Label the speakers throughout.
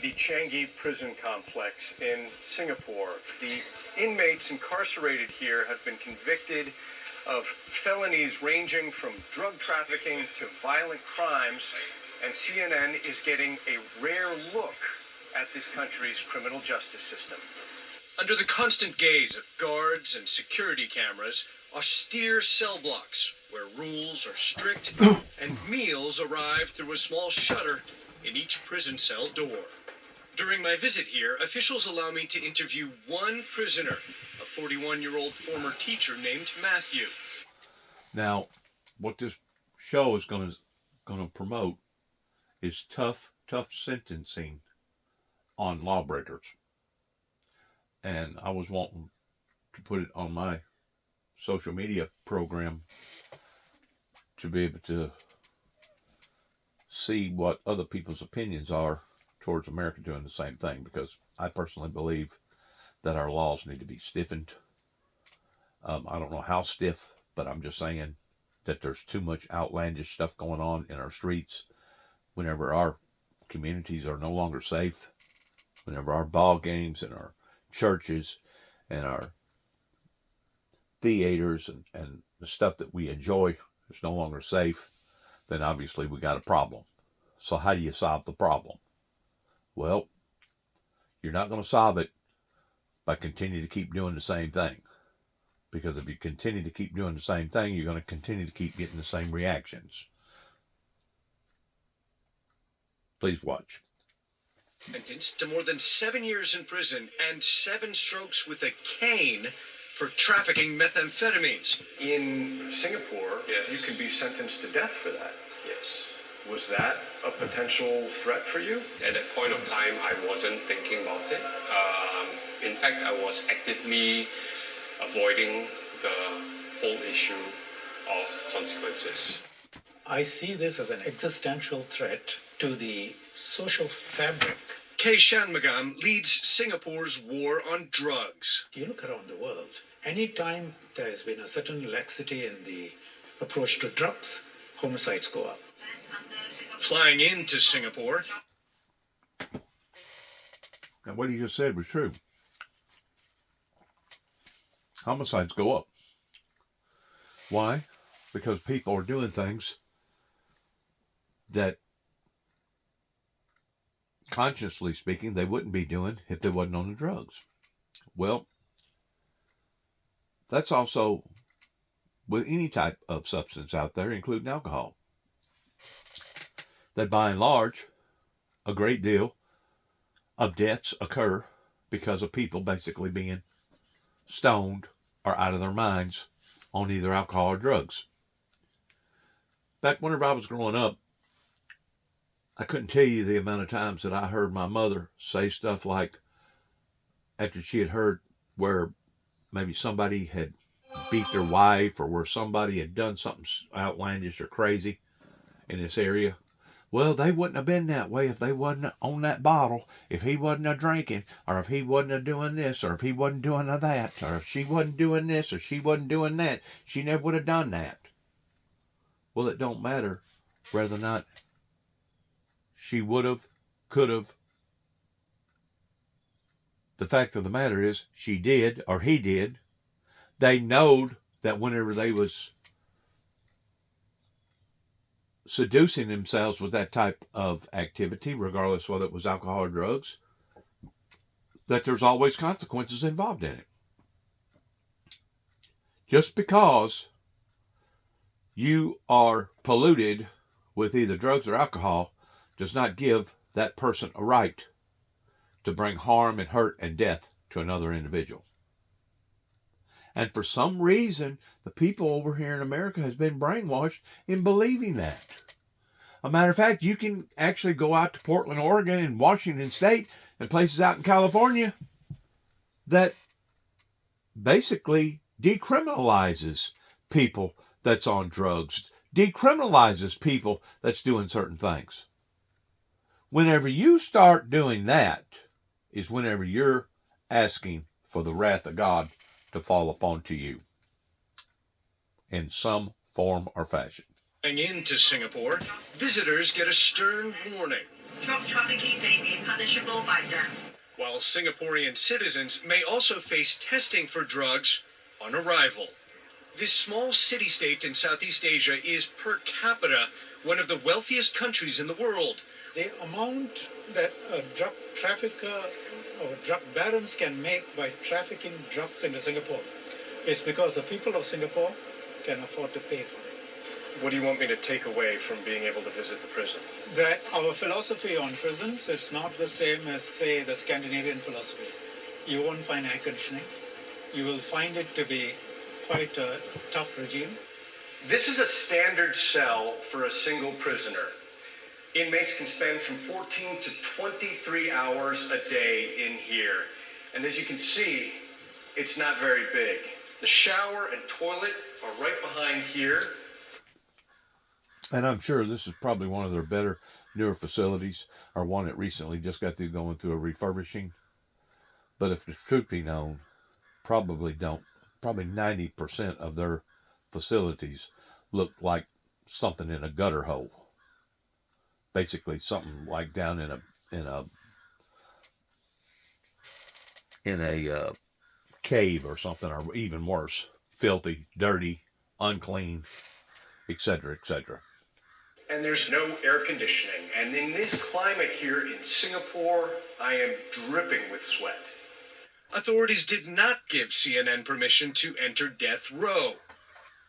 Speaker 1: The Changi prison complex in Singapore. The inmates incarcerated here have been convicted of felonies ranging from drug trafficking to violent crimes, and CNN is getting a rare look at this country's criminal justice system. Under the constant gaze of guards and security cameras, austere cell blocks where rules are strict and meals arrive through a small shutter in each prison cell door. During my visit here, officials allow me to interview one prisoner, a 41-year-old former teacher named Matthew.
Speaker 2: Now, what this show is going to promote is tough sentencing on lawbreakers. And I was wanting to put it on my social media program to be able to see what other people's opinions are towards America doing the same thing, because I personally believe that our laws need to be stiffened. I don't know how stiff, but I'm just saying that there's too much outlandish stuff going on in our streets whenever our communities are no longer safe, whenever our ball games and our churches and our theaters and the stuff that we enjoy is no longer safe, then obviously we got a problem. So how do you solve the problem? Well, you're not going to solve it by continuing to keep doing the same thing. Because if you continue to keep doing the same thing, you're going to continue to keep getting the same reactions. Please watch.
Speaker 1: Sentenced to more than 7 years in prison and 7 strokes with a cane for trafficking methamphetamines. In Singapore, yes, you can be sentenced to death for that.
Speaker 3: Yes.
Speaker 1: Was that a potential threat for you?
Speaker 3: At that point of time, I wasn't thinking about it. In fact, I was actively avoiding the whole issue of consequences.
Speaker 4: I see this as an existential threat to the social fabric.
Speaker 1: Kay Shanmugam leads Singapore's war on drugs.
Speaker 4: You look around the world, anytime there has been a certain laxity in the approach to drugs, homicides go up.
Speaker 1: Flying into Singapore.
Speaker 2: And what he just said was true. Homicides go up. Why? Because people are doing things that, consciously speaking, they wouldn't be doing if they wasn't on the drugs. Well, that's also with any type of substance out there, including alcohol. That by and large, a great deal of deaths occur because of people basically being stoned or out of their minds on either alcohol or drugs. Back whenever I was growing up, I couldn't tell you the amount of times that I heard my mother say stuff like, after she had heard where maybe somebody had beat their wife or where somebody had done something outlandish or crazy in this area. Well, they wouldn't have been that way if they wasn't on that bottle, if he wasn't a drinking, or if he wasn't a doing this, or if he wasn't doing a that, or if she wasn't doing this, or she wasn't doing that. She never would have done that. Well, it don't matter whether or not she would have, could have. The fact of the matter is, she did, or he did. They knowed that whenever they was seducing themselves with that type of activity, regardless whether it was alcohol or drugs, that there's always consequences involved in it. Just because you are polluted with either drugs or alcohol does not give that person a right to bring harm and hurt and death to another individual. And for some reason, the people over here in America has been brainwashed in believing that. A matter of fact, you can actually go out to Portland, Oregon, and Washington State, and places out in California that basically decriminalizes people that's on drugs, decriminalizes people that's doing certain things. Whenever you start doing that is whenever you're asking for the wrath of God to fall upon to you in some form or fashion.
Speaker 1: Into Singapore, visitors get a stern warning.
Speaker 5: Drug trafficking may be punishable by death.
Speaker 1: While Singaporean citizens may also face testing for drugs on arrival. This small city-state in Southeast Asia is per capita one of the wealthiest countries in the world.
Speaker 4: The amount that a drug trafficker or drug barons can make by trafficking drugs into Singapore is because the people of Singapore can afford to pay for it.
Speaker 1: What do you want me to take away from being able to visit the prison?
Speaker 4: That our philosophy on prisons is not the same as, say, the Scandinavian philosophy. You won't find air conditioning. You will find it to be quite a tough regime.
Speaker 1: This is a standard cell for a single prisoner. Inmates can spend from 14 to 23 hours a day in here. And as you can see, it's not very big. The shower and toilet are right behind here.
Speaker 2: And I'm sure this is probably one of their better, newer facilities, or one that recently just got through going through a refurbishing. But if the truth be known, probably 90% of their facilities look like something in a gutter hole. Basically something like down in a cave or something, or even worse, filthy, dirty, unclean, etc., etc.
Speaker 1: And there's no air conditioning. And in this climate here in Singapore, I am dripping with sweat. Authorities did not give CNN permission to enter death row.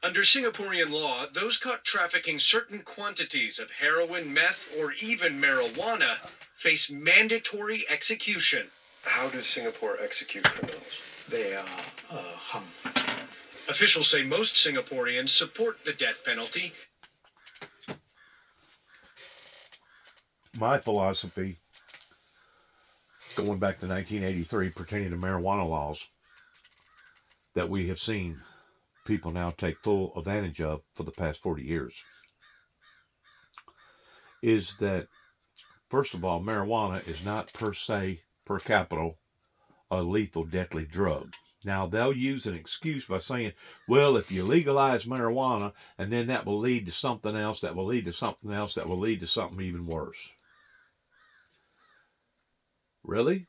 Speaker 1: Under Singaporean law, those caught trafficking certain quantities of heroin, meth, or even marijuana face mandatory execution. How does Singapore execute criminals?
Speaker 4: They are hung.
Speaker 1: Officials say most Singaporeans support the death penalty.
Speaker 2: My philosophy, going back to 1983, pertaining to marijuana laws, that we have seen people now take full advantage of for the past 40 years, is that, first of all, marijuana is not per se, per capita, a lethal, deadly drug. Now, they'll use an excuse by saying, well, if you legalize marijuana, and then that will lead to something else, that will lead to something else, that will lead to something even worse. Really?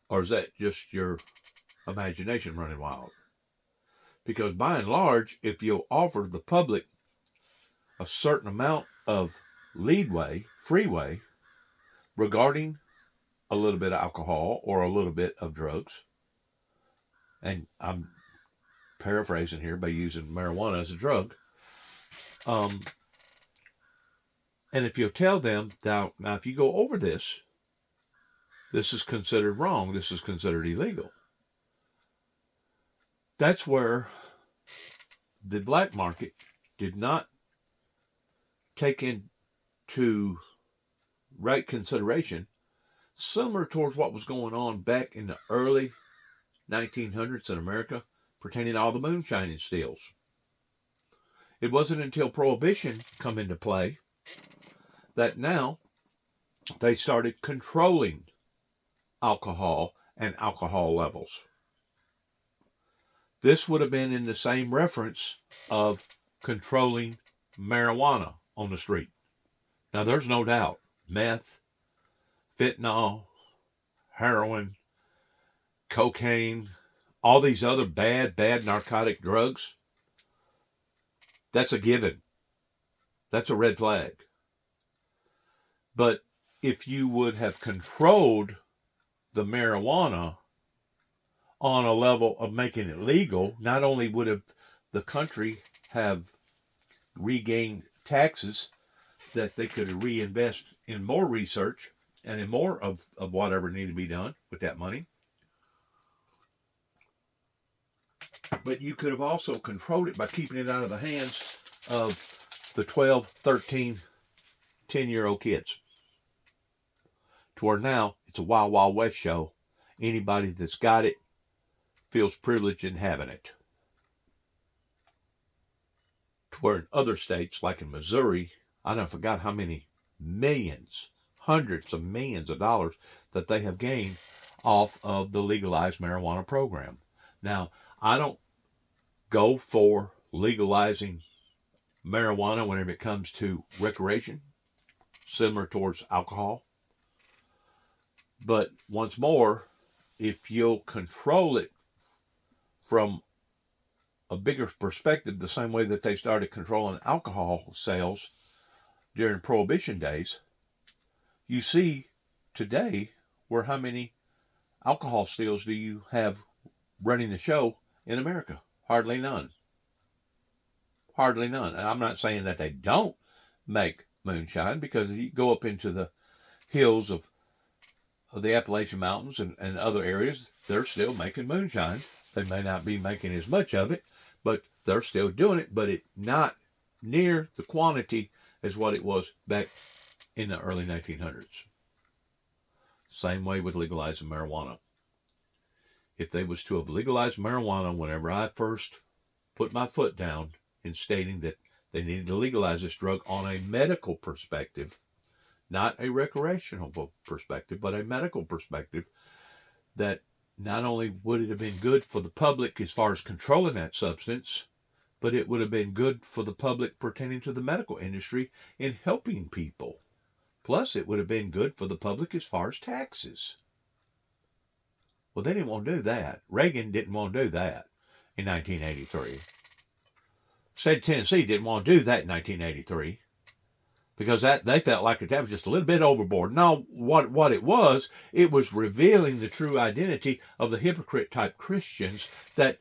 Speaker 2: Or is that just your imagination running wild? Because by and large, if you offer the public a certain amount of leadway, freeway, regarding a little bit of alcohol or a little bit of drugs, and I'm paraphrasing here by using marijuana as a drug, and if you tell them, now if you go over this, this is considered wrong, this is considered illegal. That's where the black market did not take into right consideration, similar towards what was going on back in the early 1900s in America, pertaining to all the moonshining stills. It wasn't until Prohibition come into play that now they started controlling alcohol and alcohol levels. This would have been in the same reference of controlling marijuana on the street. Now, there's no doubt meth, fentanyl, heroin, cocaine, all these other bad narcotic drugs, that's a given. That's a red flag. But if you would have controlled the marijuana on a level of making it legal, not only would have the country have regained taxes that they could reinvest in more research and in more of whatever needed to be done with that money, but you could have also controlled it by keeping it out of the hands of the 12, 13, 10-year-old kids. To where now it's a Wild Wild West show. Anybody that's got it feels privileged in having it. To where in other states, like in Missouri, I don't forgot how many millions, hundreds of millions of dollars that they have gained off of the legalized marijuana program. Now, I don't go for legalizing marijuana whenever it comes to recreation, similar towards alcohol. But once more, if you'll control it from a bigger perspective, the same way that they started controlling alcohol sales during Prohibition days, you see today where how many alcohol stills do you have running the show in America? Hardly none. Hardly none. And I'm not saying that they don't make moonshine, because if you go up into the hills of the Appalachian Mountains and other areas, they're still making moonshine. They may not be making as much of it, but they're still doing it, but it's not near the quantity as what it was back in the early 1900s. Same way with legalizing marijuana. If they was to have legalized marijuana whenever I first put my foot down in stating that they needed to legalize this drug on a medical perspective, not a recreational perspective, but a medical perspective, that not only would it have been good for the public as far as controlling that substance, but it would have been good for the public pertaining to the medical industry in helping people. Plus, it would have been good for the public as far as taxes. Well, they didn't want to do that. Reagan didn't want to do that in 1983. State of Tennessee didn't want to do that in 1983 because they felt like that was just a little bit overboard. No, what it was revealing the true identity of the hypocrite-type Christians that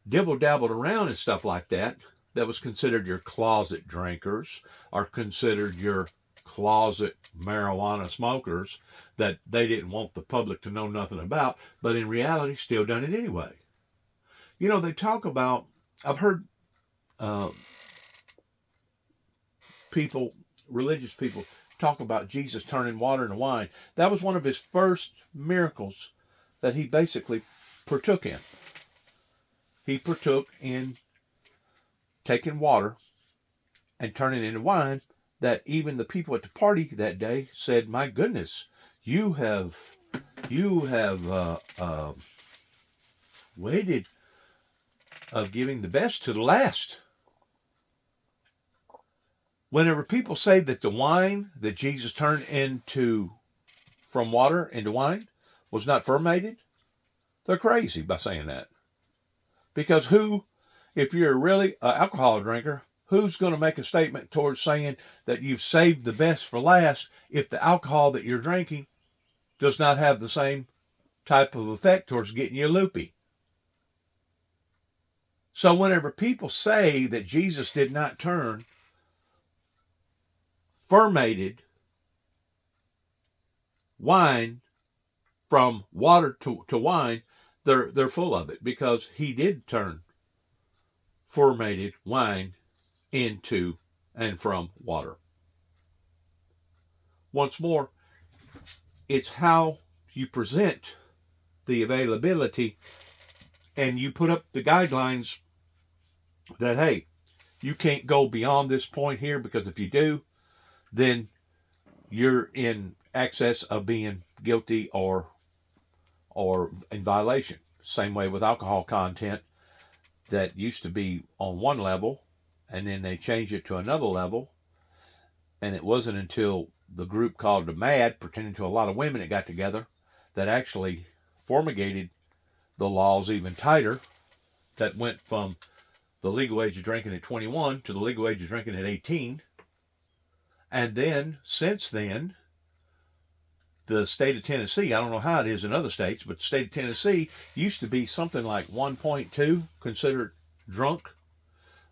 Speaker 2: dibble-dabbled around and stuff like that was considered your closet drinkers or considered your closet marijuana smokers that they didn't want the public to know nothing about, but in reality still done it anyway. You know, they talk about, I've heard people, religious people, talk about Jesus turning water into wine. That was one of his first miracles that he basically partook in. He partook in taking water and turning it into wine, that even the people at the party that day said, "My goodness, you have waited of giving the best to the last." Whenever people say that the wine that Jesus turned from water into wine was not fermented, they're crazy by saying that. Because if you're really an alcohol drinker, who's going to make a statement towards saying that you've saved the best for last if the alcohol that you're drinking does not have the same type of effect towards getting you loopy? So whenever people say that Jesus did not turn fermented wine from water to wine, they're full of it, because he did turn fermented wine into and from water. Once more, it's how you present the availability, and you put up the guidelines that, hey, you can't go beyond this point here, because if you do, then you're in excess of being guilty or in violation. Same way with alcohol content that used to be on one level, and then they changed it to another level. And it wasn't until the group called the MAD, pertaining to a lot of women that got together, that actually formulated the laws even tighter, that went from the legal age of drinking at 21 to the legal age of drinking at 18. And then, since then, the state of Tennessee, I don't know how it is in other states, but the state of Tennessee used to be something like 1.2 considered drunk.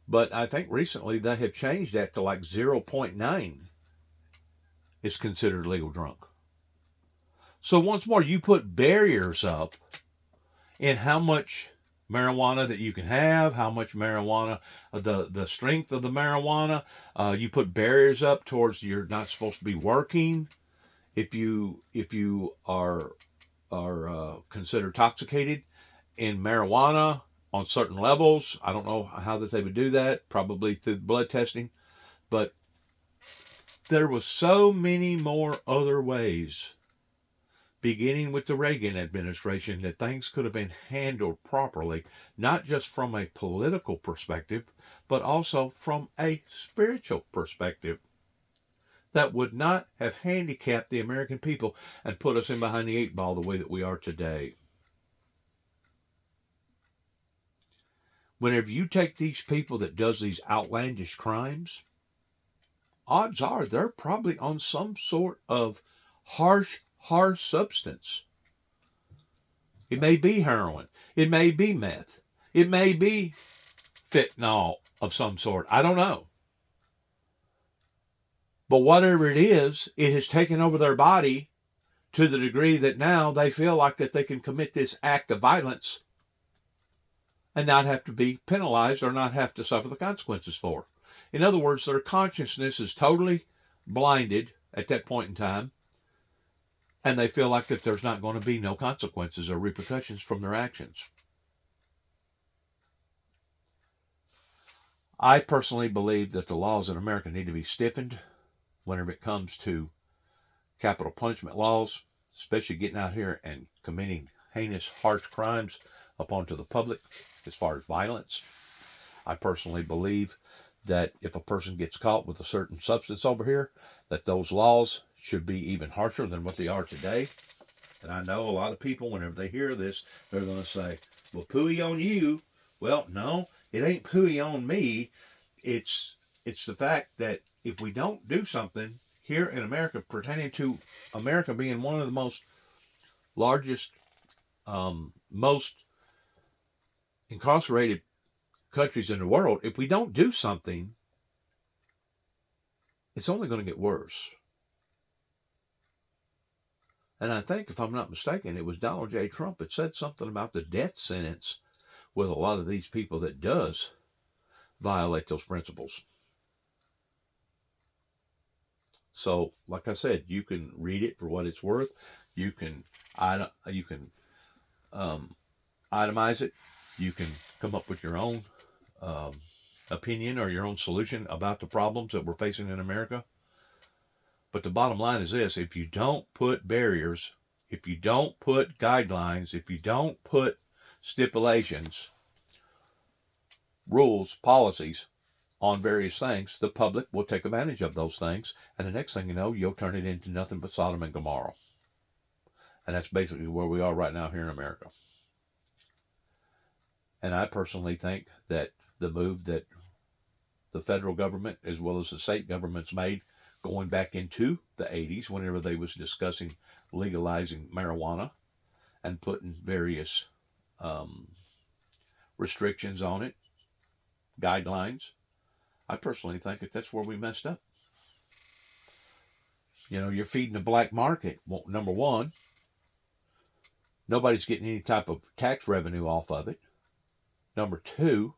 Speaker 2: But I think recently they have changed that to like 0.9 is considered legal drunk. So once more, you put barriers up in how much marijuana that you can have, how much marijuana, the strength of the marijuana. You put barriers up towards you're not supposed to be working if you are considered intoxicated in marijuana on certain levels. I don't know how that they would do that, probably through blood testing, but there was so many more other ways, beginning with the Reagan administration, that things could have been handled properly, not just from a political perspective, but also from a spiritual perspective. that would not have handicapped the American people and put us in behind the 8 ball the way that we are today. Whenever you take these people that does these outlandish crimes, odds are they're probably on some sort of harsh substance. It may be heroin. It may be meth. It may be fentanyl of some sort. I don't know. But whatever it is, it has taken over their body to the degree that now they feel like that they can commit this act of violence and not have to be penalized or not have to suffer the consequences for. In other words, their consciousness is totally blinded at that point in time, and they feel like that there's not going to be no consequences or repercussions from their actions. I personally believe that the laws in America need to be stiffened whenever it comes to capital punishment laws, especially getting out here and committing heinous, harsh crimes upon to the public as far as violence. I personally believe that if a person gets caught with a certain substance over here, that those laws should be even harsher than what they are today. And I know a lot of people, whenever they hear this, they're going to say, well, pooey on you. Well, no, it ain't pooey on me. It's the fact that if we don't do something here in America, pertaining to America being one of the most largest, most incarcerated countries in the world, if we don't do something, it's only going to get worse. And I think, if I'm not mistaken, it was Donald J. Trump that said something about the death sentence with a lot of these people that does violate those principles. So, like I said, you can read it for what it's worth. You can itemize it. You can come up with your own opinion or your own solution about the problems that we're facing in America. But the bottom line is this: if you don't put barriers, if you don't put guidelines, if you don't put stipulations, rules, policies on various things, the public will take advantage of those things, and the next thing you know, you'll turn it into nothing but Sodom and Gomorrah. And that's basically where we are right now here in America. And I personally think that the move that the federal government as well as the state governments made going back into the 80s, whenever they was discussing legalizing marijuana and putting various restrictions on it, guidelines, I personally think that that's where we messed up. You know, you're feeding the black market. Well, number one, nobody's getting any type of tax revenue off of it. Number two,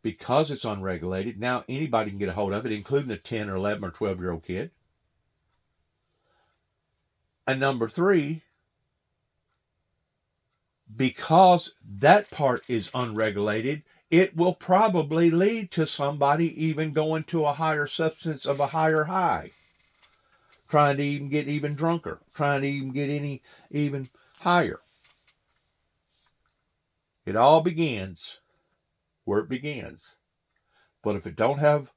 Speaker 2: because it's unregulated, now anybody can get a hold of it, including a 10 or 11 or 12-year-old kid. And number three, because that part is unregulated, it will probably lead to somebody even going to a higher substance of a higher high, trying to even get even drunker, trying to even get even higher. It all begins where it begins. But if it don't have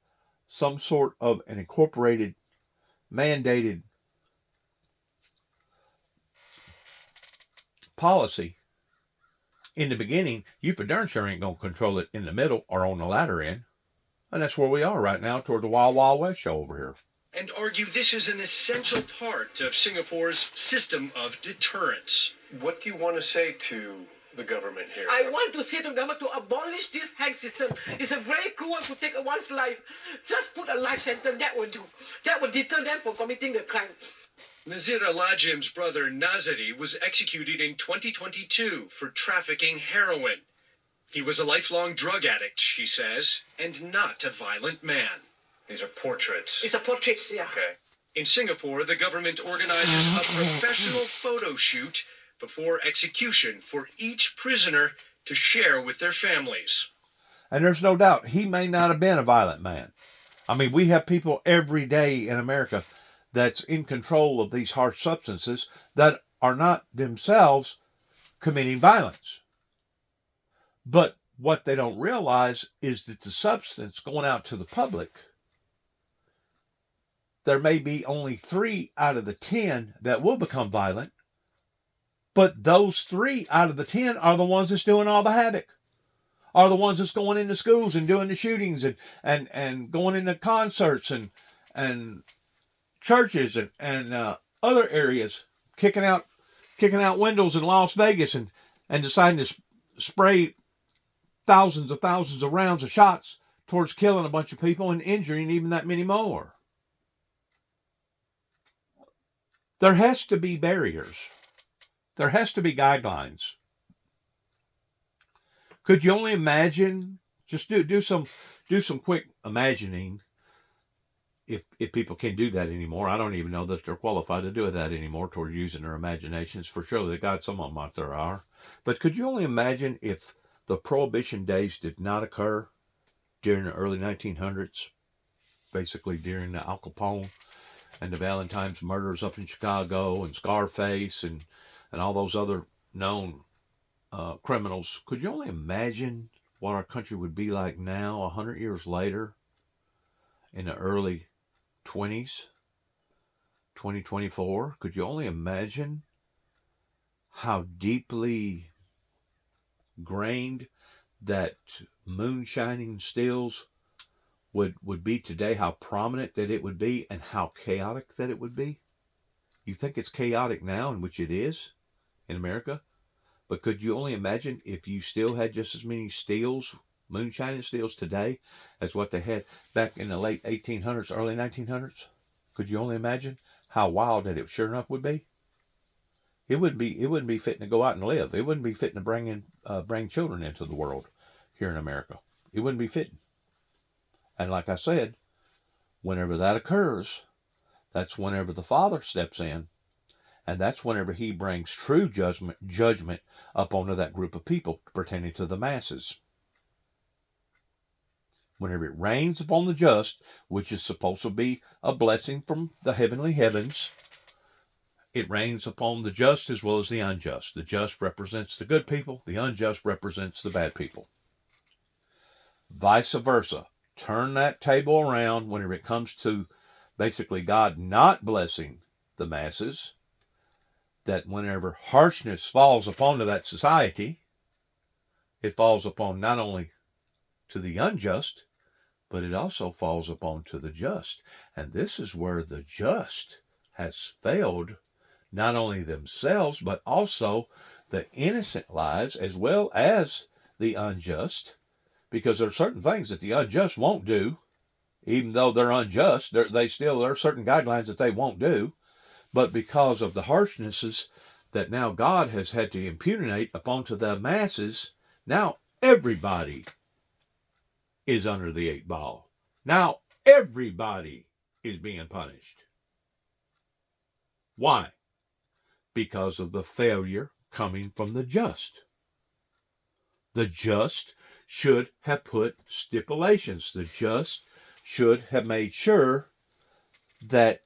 Speaker 2: some sort of an incorporated, mandated policy in the beginning, you for darn sure ain't going to control it in the middle or on the latter end. And that's where we are right now, toward the Wild Wild West show over here.
Speaker 1: And argue this is an essential part of Singapore's system of deterrence. What do you want to say to the government here?
Speaker 6: I want to say to them to abolish this hang system. It's a very cruel one to take one's life. Just put a life sentence, that will do. That will deter them from committing the crime.
Speaker 1: Nazir Alajim's brother Nazari was executed in 2022 for trafficking heroin. He was a lifelong drug addict, she says, and not a violent man. These are portraits.
Speaker 6: It's a portrait, yeah.
Speaker 1: Okay. In Singapore, the government organizes a professional photo shoot before execution for each prisoner to share with their families.
Speaker 2: And there's no doubt he may not have been a violent man. I mean, we have people every day in America that's in control of these harsh substances that are not themselves committing violence. But what they don't realize is that the substance going out to the public, there may be only 3 out of the 10 that will become violent, but those 3 out of the 10 are the ones that's doing all the havoc, are the ones that's going into schools and doing the shootings and going into concerts and churches and other areas, kicking out windows in Las Vegas and deciding to spray thousands of rounds of shots towards killing a bunch of people and injuring even that many more. There has to be barriers. There has to be guidelines. Could you only imagine? Just do some quick imagining. If people can't do that anymore, I don't even know that they're qualified to do that anymore toward using their imaginations. For sure, they got some of them out there are. But could you only imagine if the Prohibition days did not occur during the early 1900s, basically during the Al Capone and the Valentine's murders up in Chicago and Scarface and all those other known criminals? Could you only imagine what our country would be like now, 100 years later, in the early 2024? Could you only imagine how deeply grained that moonshining stills would be today, how prominent that it would be, and how chaotic that it would be? You think it's chaotic now, in which it is in America, but could you only imagine if you still had just as many stills, moonshining stills today, as what they had back in the late 1800s, early 1900s? Could you only imagine how wild that it sure enough would be? It wouldn't be fitting to go out and live. It wouldn't be fitting to bring children into the world here in America. It wouldn't be fitting. And like I said, whenever that occurs, that's whenever the Father steps in, and that's whenever he brings true judgment up onto that group of people pertaining to the masses. Whenever it rains upon the just, which is supposed to be a blessing from the heavenly heavens, it rains upon the just as well as the unjust. The just represents the good people. The unjust represents the bad people. Vice versa. Turn that table around whenever it comes to basically God not blessing the masses, that whenever harshness falls upon that society, it falls upon not only to the unjust, but it also falls upon to the just. And this is where the just has failed not only themselves, but also the innocent lives as well as the unjust, because there are certain things that the unjust won't do. Even though they're unjust, there are certain guidelines that they won't do. But because of the harshnesses that now God has had to impugnate upon to the masses, now everybody is under the 8 ball. Now everybody is being punished. Why? Because of the failure coming from the just. The just should have put stipulations. The just should have made sure that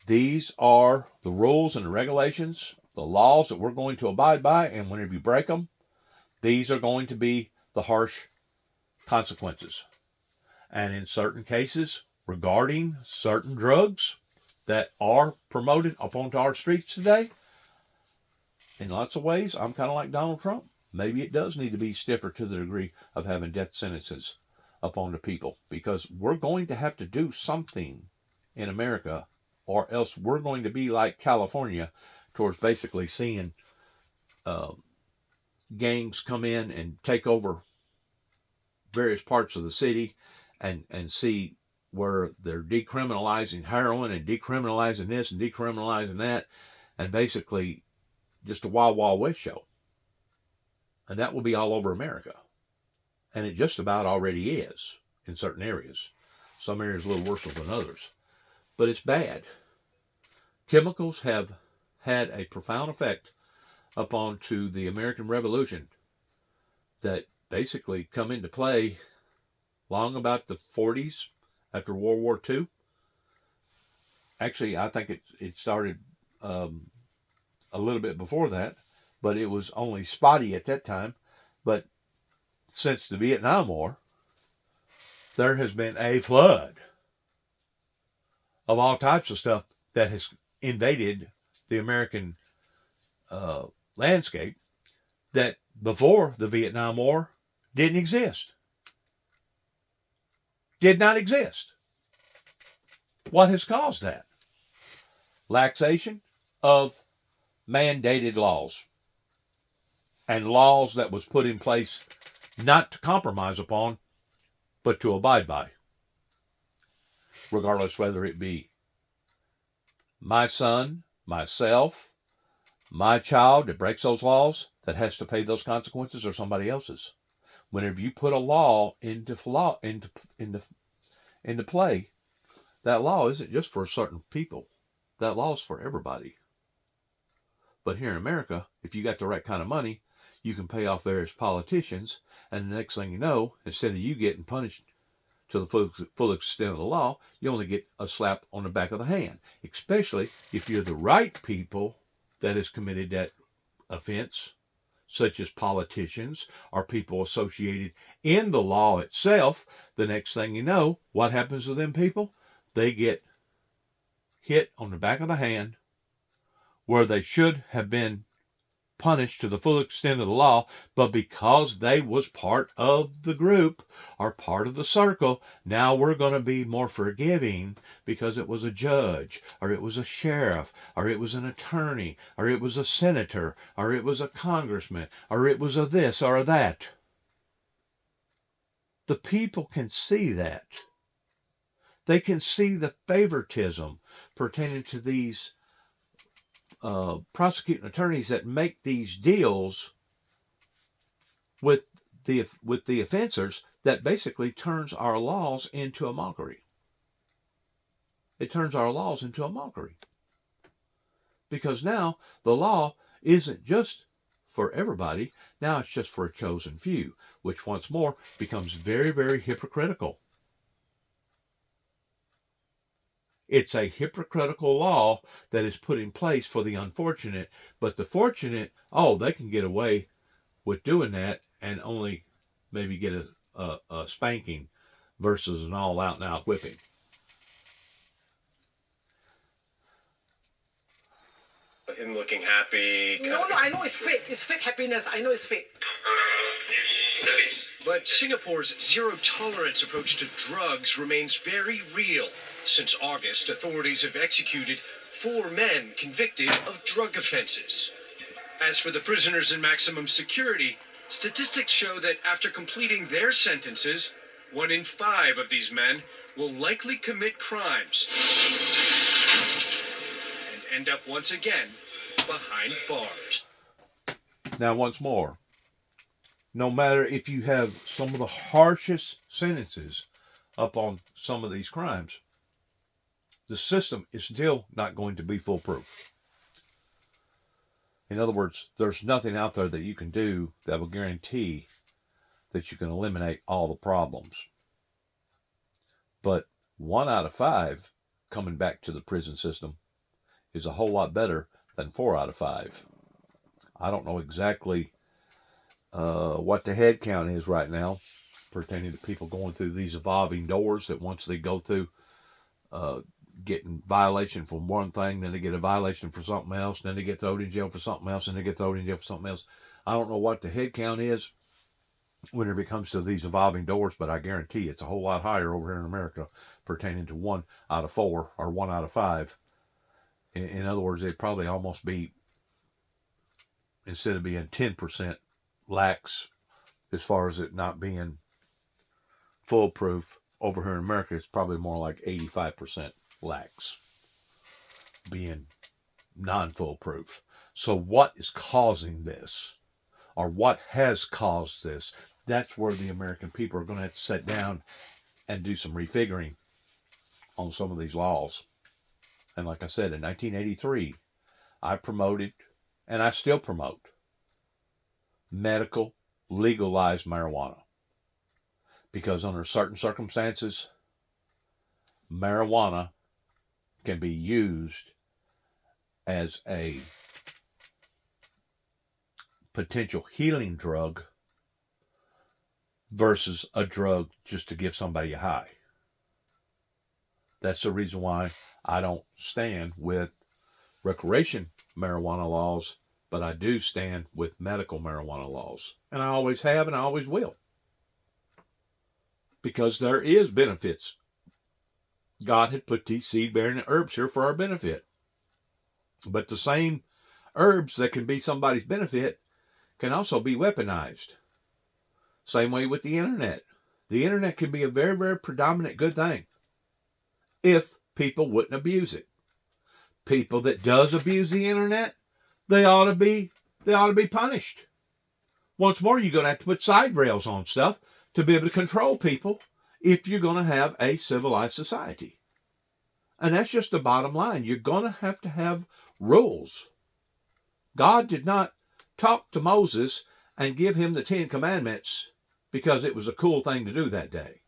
Speaker 2: these are the rules and the regulations, the laws that we're going to abide by, and whenever you break them, these are going to be the harsh consequences. And in certain cases, regarding certain drugs that are promoted upon our streets today, in lots of ways, I'm kind of like Donald Trump. Maybe it does need to be stiffer to the degree of having death sentences upon the people, because we're going to have to do something in America, or else we're going to be like California towards basically seeing gangs come in and take over various parts of the city and see where they're decriminalizing heroin and decriminalizing this and decriminalizing that, and basically just a Wild Wild West show. And that will be all over America. And it just about already is in certain areas. Some areas a little worse than others. But it's bad. Chemicals have had a profound effect upon to the American Revolution that basically come into play long about the 40s after World War II. Actually, I think it started a little bit before that, but it was only spotty at that time. But since the Vietnam War, there has been a flood of all types of stuff that has invaded the American landscape that before the Vietnam War didn't exist. Did not exist. What has caused that? Laxation of mandated laws. And laws that was put in place not to compromise upon, but to abide by. Regardless whether it be my son, myself, my child that breaks those laws, that has to pay those consequences, or somebody else's. Whenever you put a law into play, that law isn't just for certain people. That law is for everybody. But here in America, if you got the right kind of money, you can pay off various politicians, and the next thing you know, instead of you getting punished to the full extent of the law, you only get a slap on the back of the hand, especially if you're the right people that has committed that offense, such as politicians or people associated in the law itself. The next thing you know, what happens to them people? They get hit on the back of the hand where they should have been punished to the full extent of the law, but because they was part of the group or part of the circle, now we're going to be more forgiving because it was a judge, or it was a sheriff, or it was an attorney, or it was a senator, or it was a congressman, or it was a this or a that. The people can see that. They can see the favoritism pertaining to these prosecuting attorneys that make these deals with the offenders that basically turns our laws into a mockery. It turns our laws into a mockery. Because now the law isn't just for everybody, now it's just for a chosen few, which once more becomes very, very hypocritical. It's a hypocritical law that is put in place for the unfortunate, but the fortunate, they can get away with doing that and only maybe get a spanking versus an all-out and out whipping.
Speaker 1: Him looking happy.
Speaker 6: No, I know it's fake. It's fake happiness. I know it's fake.
Speaker 1: But Singapore's zero-tolerance approach to drugs remains very real. Since August, authorities have executed 4 men convicted of drug offenses. As for the prisoners in maximum security, statistics show that after completing their sentences, 1 in 5 of these men will likely commit crimes and end up once again behind bars.
Speaker 2: Now, once more, no matter if you have some of the harshest sentences up on some of these crimes, the system is still not going to be foolproof. In other words, there's nothing out there that you can do that will guarantee that you can eliminate all the problems. But 1 out of 5 coming back to the prison system is a whole lot better than 4 out of 5. I don't know exactly what the head count is right now pertaining to people going through these evolving doors that once they go through getting violation for one thing, then they get a violation for something else, then they get thrown in jail for something else, and they get thrown in jail for something else. I don't know what the head count is whenever it comes to these evolving doors, but I guarantee it's a whole lot higher over here in America pertaining to 1 out of 4 or 1 out of 5. In other words, it'd probably almost be, instead of being 10% lax as far as it not being foolproof, over here in America, it's probably more like 85% lax, being non-foolproof. So what is causing this? Or what has caused this? That's where the American people are going to have to sit down and do some refiguring on some of these laws. And like I said, in 1983, I promoted, and I still promote, medical legalized marijuana. Because under certain circumstances, marijuana can be used as a potential healing drug versus a drug just to give somebody a high. That's the reason why I don't stand with recreation marijuana laws, but I do stand with medical marijuana laws. And I always have and I always will. Because there is benefits. God had put these seed-bearing herbs here for our benefit. But the same herbs that can be somebody's benefit can also be weaponized. Same way with the internet. The internet can be a very, very predominant good thing if people wouldn't abuse it. People that does abuse the internet, they ought to be punished. Once more, you're going to have to put side rails on stuff to be able to control people if you're going to have a civilized society. And that's just the bottom line. You're going to have rules. God did not talk to Moses and give him the 10 Commandments because it was a cool thing to do that day.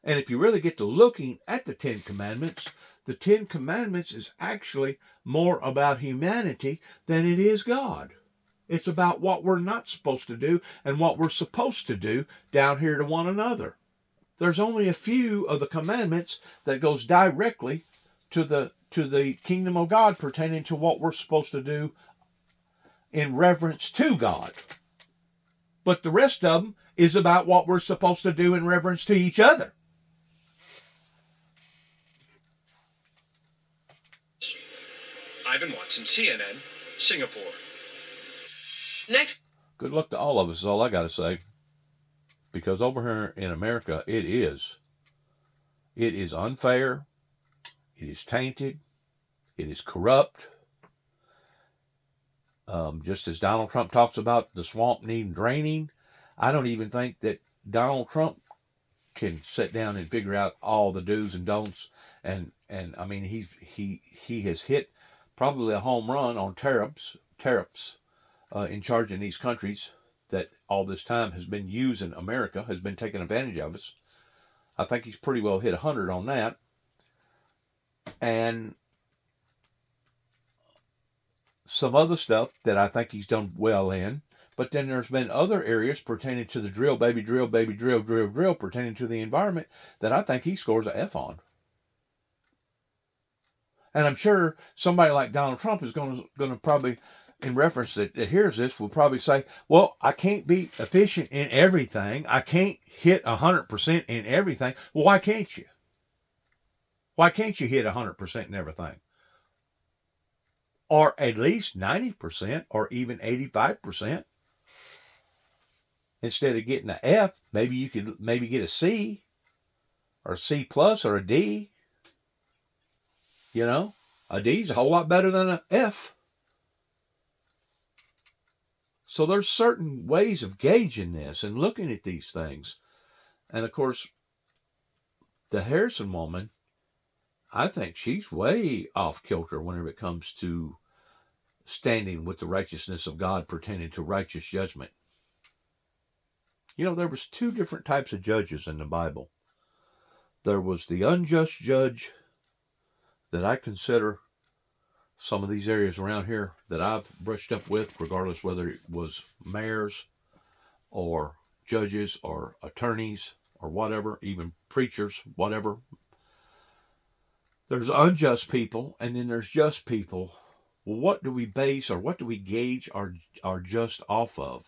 Speaker 2: And if you really get to looking at the 10 Commandments, the 10 Commandments is actually more about humanity than it is God. It's about what we're not supposed to do and what we're supposed to do down here to one another. There's only a few of the commandments that goes directly to the kingdom of God pertaining to what we're supposed to do in reverence to God. But the rest of them is about what we're supposed to do in reverence to each other.
Speaker 1: Ivan Watson, CNN, Singapore.
Speaker 6: Next.
Speaker 2: Good luck to all of us is all I got to say. Because over here in America, it is unfair, it is tainted, it is corrupt. Just as Donald Trump talks about the swamp needing draining, I don't even think that Donald Trump can sit down and figure out all the do's and don'ts. And I mean, he has hit probably a home run on tariffs in charging these countries that all this time has been using America, has been taking advantage of us. I think he's pretty well hit 100 on that. And some other stuff that I think he's done well in. But then there's been other areas pertaining to the drill, baby, drill, pertaining to the environment that I think he scores a F on. And I'm sure somebody like Donald Trump is going to probably, in reference that hears this, will probably say, well, I can't be efficient in everything. I can't hit 100% in everything. Well, why can't you? Why can't you hit 100% in everything? Or at least 90% or even 85%. Instead of getting an F, maybe you could get a C or a C plus or a D. You know, a D is a whole lot better than an F. So there's certain ways of gauging this and looking at these things. And of course, the Harrison woman, I think she's way off kilter whenever it comes to standing with the righteousness of God pertaining to righteous judgment. You know, there was 2 different types of judges in the Bible. There was the unjust judge that I consider some of these areas around here that I've brushed up with, regardless whether it was mayors or judges or attorneys or whatever, even preachers, whatever. There's unjust people, and then there's just people. Well, what do we base or what do we gauge our just off of?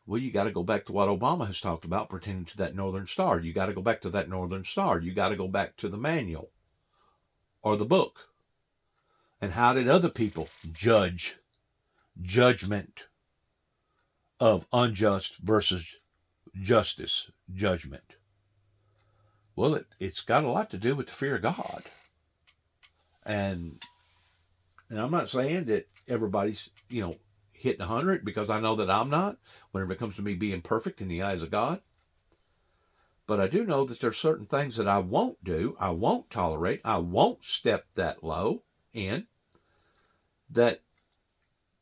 Speaker 2: Well, you got to go back to what Obama has talked about pertaining to that Northern Star. You got to go back to that Northern Star. You got to go back to the manual or the book. And how did other people judge judgment of unjust versus justice judgment? Well, it's got a lot to do with the fear of God. And I'm not saying that everybody's, hitting 100, because I know that I'm not whenever it comes to me being perfect in the eyes of God. But I do know that there's certain things that I won't do, I won't tolerate, I won't step that low in, that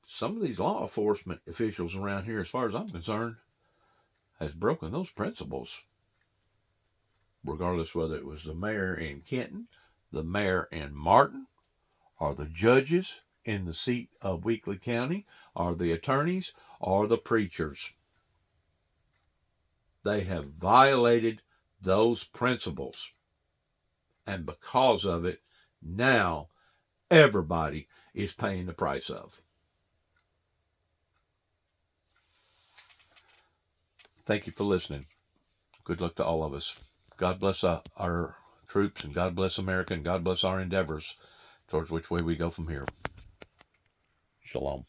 Speaker 2: some of these law enforcement officials around here, as far as I'm concerned, has broken those principles. Regardless whether it was the mayor in Kenton, the mayor in Martin, or the judges in the seat of Weakley County, or the attorneys, or the preachers. They have violated those principles. And because of it, now everybody is paying the price of. Thank you for listening. Good luck to all of us. God bless our troops, and God bless America, and God bless our endeavors towards which way we go from here. Shalom.